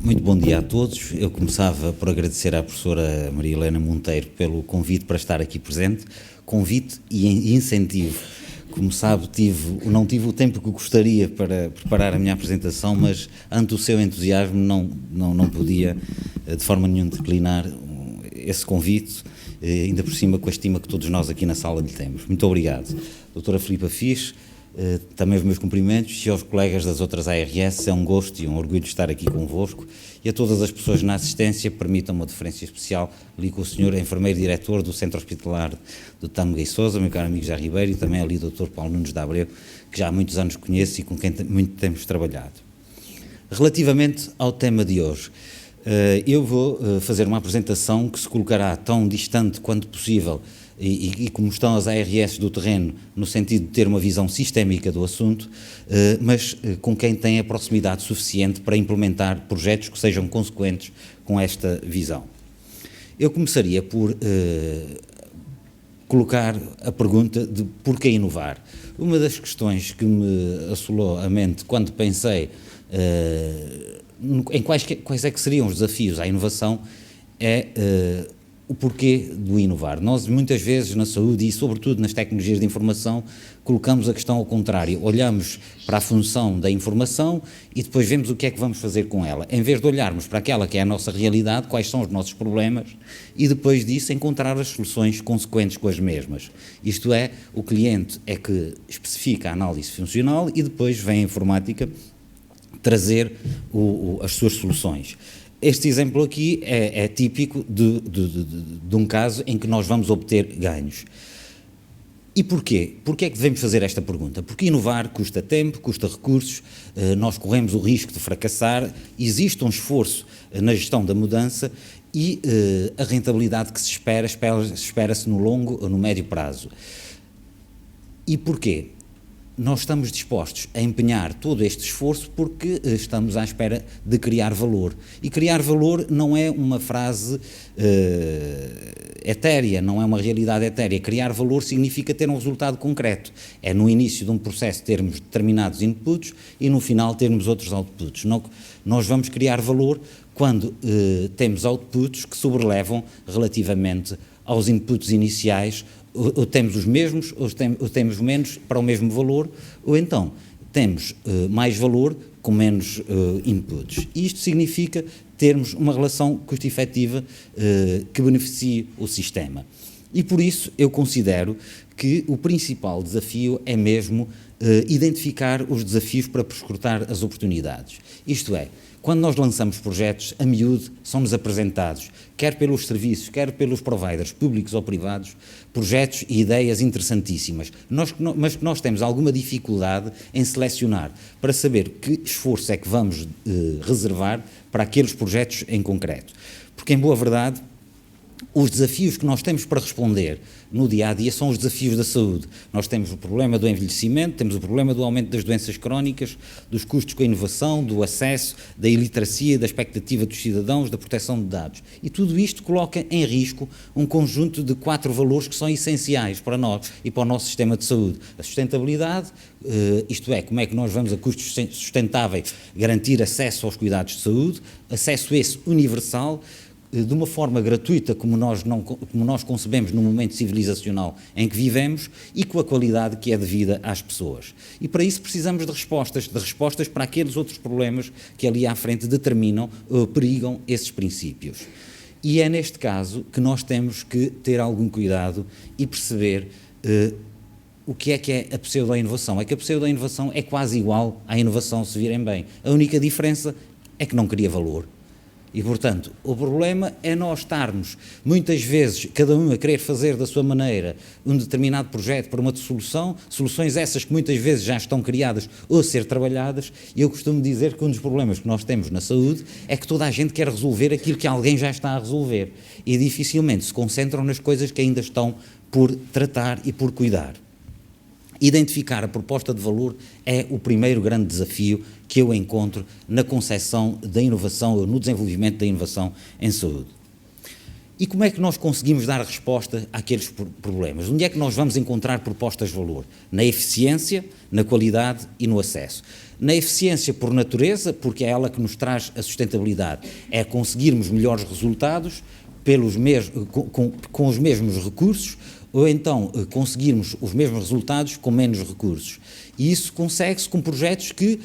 Muito bom dia a todos. Eu começava por agradecer à professora Maria Helena Monteiro pelo convite para estar aqui presente, convite e incentivo. Como sabe, não tive o tempo que gostaria para preparar a minha apresentação, mas ante o seu entusiasmo não podia de forma nenhuma declinar esse convite, ainda por cima com a estima que todos nós aqui na sala lhe temos. Muito obrigado. Doutora Filipa Fisch, também os meus cumprimentos, e aos colegas das outras ARS, é um gosto e um orgulho estar aqui convosco, e a todas as pessoas na assistência, permitam-me uma deferência especial ali com o senhor enfermeiro-diretor do Centro Hospitalar do Tâmega e Sousa, meu caro amigo José Ribeiro, e também ali o Dr. Paulo Nunes de Abreu, que já há muitos anos conheço e com quem muito temos trabalhado. Relativamente ao tema de hoje, eu vou fazer uma apresentação que se colocará tão distante quanto possível e como estão as ARS do terreno, no sentido de ter uma visão sistémica do assunto, mas com quem tem a proximidade suficiente para implementar projetos que sejam consequentes com esta visão. Eu começaria por colocar a pergunta de porquê inovar. Uma das questões que me assolou a mente quando pensei em quais é que seriam os desafios à inovação é o porquê do inovar. Nós muitas vezes na saúde e sobretudo nas tecnologias de informação colocamos a questão ao contrário, olhamos para a função da informação e depois vemos o que é que vamos fazer com ela, em vez de olharmos para aquela que é a nossa realidade, quais são os nossos problemas e depois disso encontrar as soluções consequentes com as mesmas. Isto é, o cliente é que especifica a análise funcional e depois vem a informática trazer as suas soluções. Este exemplo aqui é típico de um caso em que nós vamos obter ganhos. E porquê? Porquê é que devemos fazer esta pergunta? Porque inovar custa tempo, custa recursos, nós corremos o risco de fracassar, existe um esforço na gestão da mudança e a rentabilidade que se espera-se no longo ou no médio prazo. E porquê? Nós estamos dispostos a empenhar todo este esforço porque estamos à espera de criar valor. E criar valor não é uma frase etérea, não é uma realidade etérea. Criar valor significa ter um resultado concreto. É no início de um processo termos determinados inputs e no final termos outros outputs. Nós vamos criar valor quando temos outputs que sobrelevam relativamente aos inputs iniciais, ou temos os mesmos, ou temos menos para o mesmo valor, ou então temos mais valor com menos inputs. E isto significa termos uma relação custo-efetiva que beneficie o sistema. E por isso eu considero que o principal desafio é mesmo identificar os desafios para prescrutar as oportunidades. Isto é, quando nós lançamos projetos, a miúdo são-nos apresentados, quer pelos serviços, quer pelos providers, públicos ou privados, projetos e ideias interessantíssimas, mas que nós temos alguma dificuldade em selecionar para saber que esforço é que vamos reservar para aqueles projetos em concreto. Porque, em boa verdade, os desafios que nós temos para responder no dia-a-dia são os desafios da saúde. Nós temos o problema do envelhecimento, temos o problema do aumento das doenças crónicas, dos custos com a inovação, do acesso, da iliteracia, da expectativa dos cidadãos, da proteção de dados. E tudo isto coloca em risco um conjunto de 4 valores que são essenciais para nós e para o nosso sistema de saúde. A sustentabilidade, isto é, como é que nós vamos a custos sustentáveis garantir acesso aos cuidados de saúde, acesso esse universal, de uma forma gratuita como nós concebemos no momento civilizacional em que vivemos e com a qualidade que é devida às pessoas. E para isso precisamos de respostas para aqueles outros problemas que ali à frente determinam ou perigam esses princípios. E é neste caso que nós temos que ter algum cuidado e perceber o que é a pseudo-inovação. É que a pseudo-inovação é quase igual à inovação, se virem bem. A única diferença é que não cria valor. E, portanto, o problema é nós estarmos, muitas vezes, cada um a querer fazer da sua maneira um determinado projeto para uma soluções essas que muitas vezes já estão criadas ou a ser trabalhadas, e eu costumo dizer que um dos problemas que nós temos na saúde é que toda a gente quer resolver aquilo que alguém já está a resolver, e dificilmente se concentram nas coisas que ainda estão por tratar e por cuidar. Identificar a proposta de valor é o primeiro grande desafio que eu encontro na concepção da inovação ou no desenvolvimento da inovação em saúde. E como é que nós conseguimos dar resposta àqueles problemas? Onde é que nós vamos encontrar propostas de valor? Na eficiência, na qualidade e no acesso. Na eficiência por natureza, porque é ela que nos traz a sustentabilidade, é conseguirmos melhores resultados com os mesmos recursos, ou então conseguirmos os mesmos resultados com menos recursos. E isso consegue-se com projetos que,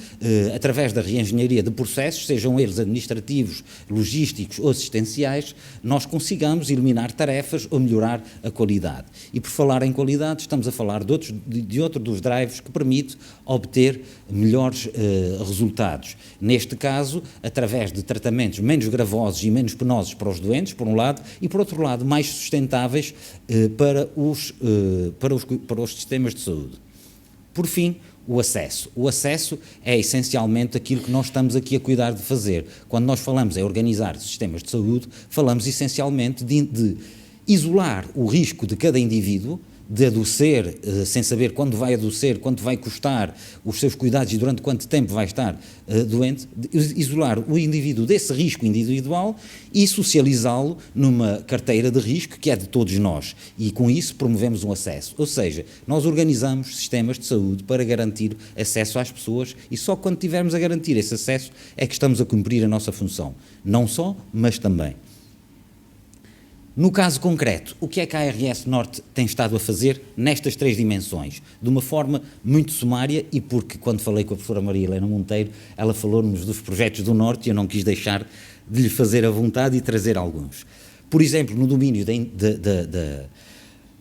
através da reengenharia de processos, sejam eles administrativos, logísticos ou assistenciais, nós consigamos eliminar tarefas ou melhorar a qualidade. E por falar em qualidade, estamos a falar de outro dos drivers que permite obter melhores resultados. Neste caso, através de tratamentos menos gravosos e menos penosos para os doentes, por um lado, e por outro lado, mais sustentáveis para os sistemas de saúde. Por fim, o acesso. O acesso é essencialmente aquilo que nós estamos aqui a cuidar de fazer. Quando nós falamos em organizar sistemas de saúde, falamos essencialmente de isolar o risco de cada indivíduo, de adoecer, sem saber quando vai adoecer, quanto vai custar os seus cuidados e durante quanto tempo vai estar doente, isolar o indivíduo desse risco individual e socializá-lo numa carteira de risco que é de todos nós. E com isso promovemos um acesso. Ou seja, nós organizamos sistemas de saúde para garantir acesso às pessoas e só quando tivermos a garantir esse acesso é que estamos a cumprir a nossa função. Não só, mas também. No caso concreto, o que é que a ARS Norte tem estado a fazer nestas 3 dimensões? De uma forma muito sumária e porque, quando falei com a professora Maria Helena Monteiro, ela falou-nos dos projetos do Norte e eu não quis deixar de lhe fazer a vontade e trazer alguns. Por exemplo, no domínio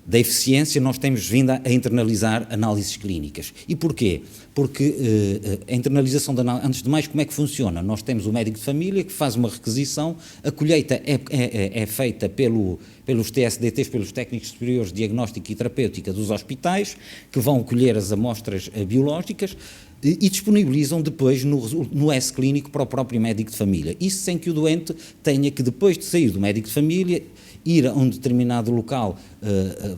da eficiência, nós temos vindo a internalizar análises clínicas. E porquê? Porque a internalização da análise, antes de mais, como é que funciona? Nós temos o médico de família que faz uma requisição, a colheita é feita pelos TSDTs, pelos técnicos superiores de diagnóstico e terapêutica dos hospitais, que vão colher as amostras biológicas e disponibilizam depois no S-clínico para o próprio médico de família. Isso sem que o doente tenha que, depois de sair do médico de família, ir a um determinado local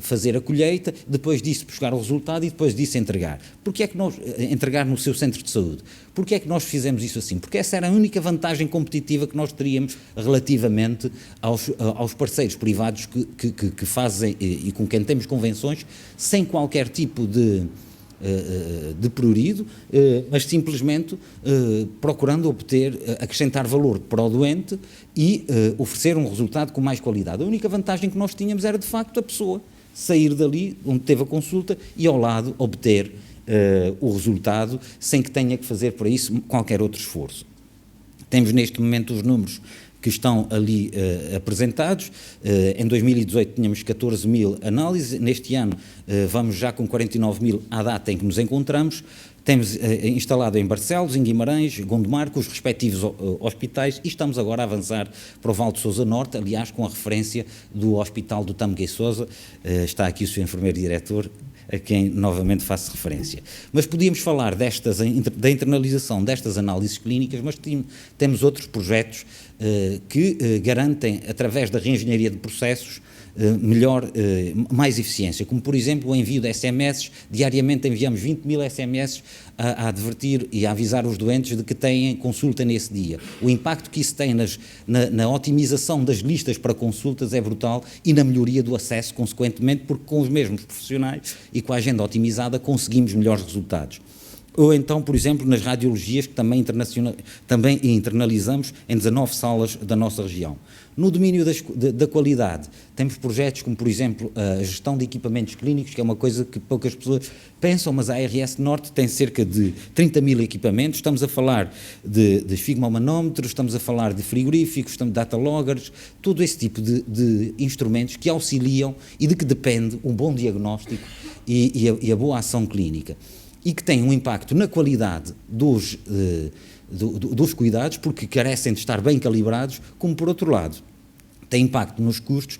fazer a colheita, depois disso buscar o resultado e depois disso entregar. Porque é que nós, entregar no seu centro de saúde? Porque é que nós fizemos isso assim? Porque essa era a única vantagem competitiva que nós teríamos relativamente aos parceiros privados que fazem e com quem temos convenções sem qualquer tipo de prurido, mas simplesmente procurando acrescentar valor para o doente e oferecer um resultado com mais qualidade. A única vantagem que nós tínhamos era, de facto, a pessoa sair dali onde teve a consulta e ao lado obter o resultado sem que tenha que fazer para isso qualquer outro esforço. Temos neste momento os números que estão ali apresentados. Em 2018 tínhamos 14 mil análises, neste ano vamos já com 49 mil à data em que nos encontramos. Temos instalado em Barcelos, em Guimarães, Gondomar, com os respectivos hospitais e estamos agora a avançar para o Val de Sousa Norte, aliás com a referência do Hospital do Tâmega e Sousa. Está aqui o seu enfermeiro diretor, a quem novamente faço referência. Mas podíamos falar da internalização destas análises clínicas, mas temos outros projetos que garantem, através da reengenharia de processos, mais eficiência, como por exemplo o envio de SMS. Diariamente enviamos 20 mil SMS a advertir e a avisar os doentes de que têm consulta nesse dia. O impacto que isso tem na otimização das listas para consultas é brutal e na melhoria do acesso, consequentemente, porque com os mesmos profissionais e com a agenda otimizada conseguimos melhores resultados. Ou então, por exemplo, nas radiologias, que também internalizamos em 19 salas da nossa região. No domínio da qualidade, temos projetos como, por exemplo, a gestão de equipamentos clínicos, que é uma coisa que poucas pessoas pensam, mas a ARS Norte tem cerca de 30 mil equipamentos. Estamos a falar de esfigmomanómetros, estamos a falar de frigoríficos, estamos de data loggers, todo esse tipo de instrumentos que auxiliam e de que depende um bom diagnóstico e a boa ação clínica. E que tem um impacto na qualidade dos cuidados, porque carecem de estar bem calibrados, como por outro lado, tem impacto nos custos,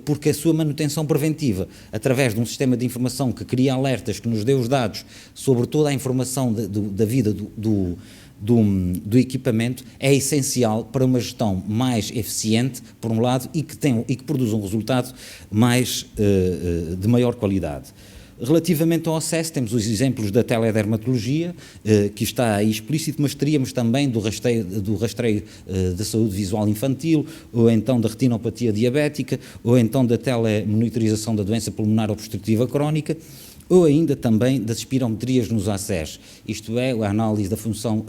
porque a sua manutenção preventiva, através de um sistema de informação que cria alertas, que nos dê os dados sobre toda a informação da vida do equipamento, é essencial para uma gestão mais eficiente, por um lado, e que produza um resultado de maior qualidade. Relativamente ao acesso, temos os exemplos da teledermatologia, que está aí explícito, mas teríamos também do rastreio da saúde visual infantil, ou então da retinopatia diabética, ou então da telemonitorização da doença pulmonar obstrutiva crónica, ou ainda também das espirometrias nos ACES, isto é, a análise da função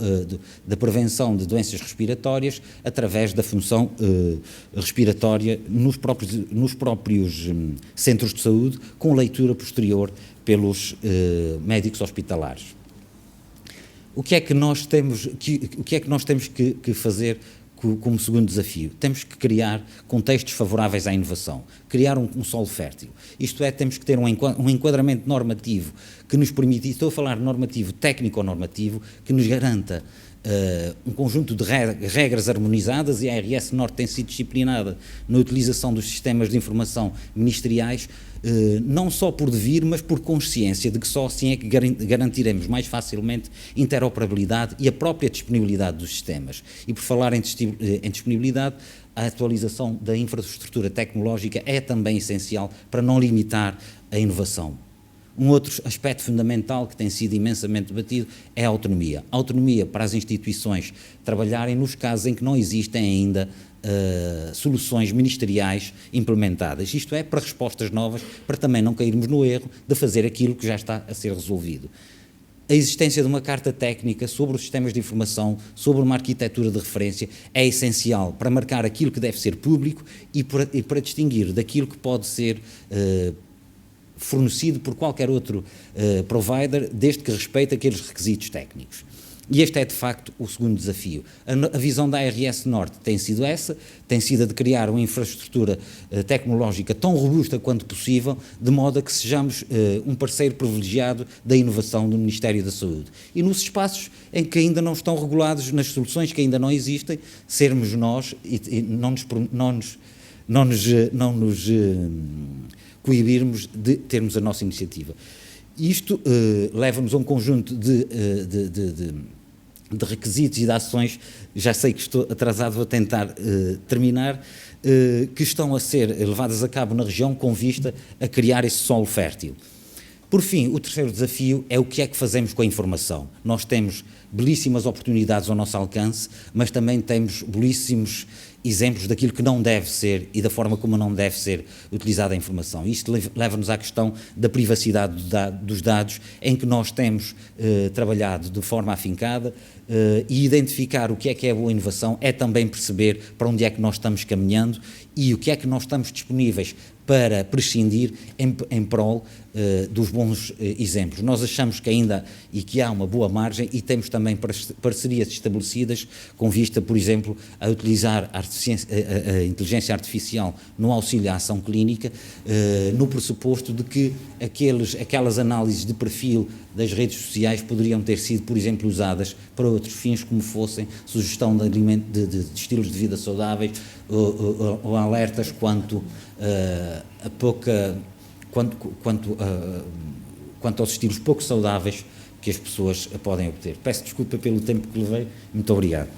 da prevenção de doenças respiratórias através da função respiratória nos próprios centros de saúde, com leitura posterior pelos médicos hospitalares. O que é que nós temos que fazer como segundo desafio? Temos que criar contextos favoráveis à inovação, criar um solo fértil. Isto é, temos que ter um enquadramento normativo que nos permita, e estou a falar normativo técnico-normativo, que nos garanta um conjunto de regras harmonizadas, e a ARS Norte tem sido disciplinada na utilização dos sistemas de informação ministeriais, não só por devir, mas por consciência de que só assim é que garantiremos mais facilmente interoperabilidade e a própria disponibilidade dos sistemas. E por falar em disponibilidade, a atualização da infraestrutura tecnológica é também essencial para não limitar a inovação. Um outro aspecto fundamental que tem sido imensamente debatido é a autonomia. A autonomia para as instituições trabalharem nos casos em que não existem ainda soluções ministeriais implementadas. Isto é, para respostas novas, para também não cairmos no erro de fazer aquilo que já está a ser resolvido. A existência de uma carta técnica sobre os sistemas de informação, sobre uma arquitetura de referência, é essencial para marcar aquilo que deve ser público e para distinguir daquilo que pode ser fornecido por qualquer outro provider, desde que respeite aqueles requisitos técnicos. E este é, de facto, o segundo desafio. A visão da ARS Norte tem sido essa, tem sido a de criar uma infraestrutura tecnológica tão robusta quanto possível, de modo a que sejamos um parceiro privilegiado da inovação do Ministério da Saúde. E nos espaços em que ainda não estão regulados, nas soluções que ainda não existem, sermos nós e não nos coibirmos de termos a nossa iniciativa. Isto leva-nos a um conjunto de requisitos e de ações, já sei que estou atrasado, vou tentar terminar, que estão a ser levadas a cabo na região com vista a criar esse solo fértil. Por fim, o terceiro desafio é o que é que fazemos com a informação. Nós temos belíssimas oportunidades ao nosso alcance, mas também temos belíssimos exemplos daquilo que não deve ser e da forma como não deve ser utilizada a informação. Isto leva-nos à questão da privacidade dos dados, em que nós temos trabalhado de forma afincada, e identificar o que é boa inovação é também perceber para onde é que nós estamos caminhando e o que é que nós estamos disponíveis para prescindir em prol dos bons exemplos. Nós achamos que ainda e que há uma boa margem e temos também parcerias estabelecidas com vista, por exemplo, a utilizar a inteligência artificial no auxílio à ação clínica, no pressuposto de que aquelas análises de perfil das redes sociais poderiam ter sido, por exemplo, usadas para outros fins, como fossem sugestão de estilos de vida saudáveis ou alertas quanto aos estilos pouco saudáveis que as pessoas podem obter. Peço desculpa pelo tempo que levei. Muito obrigado.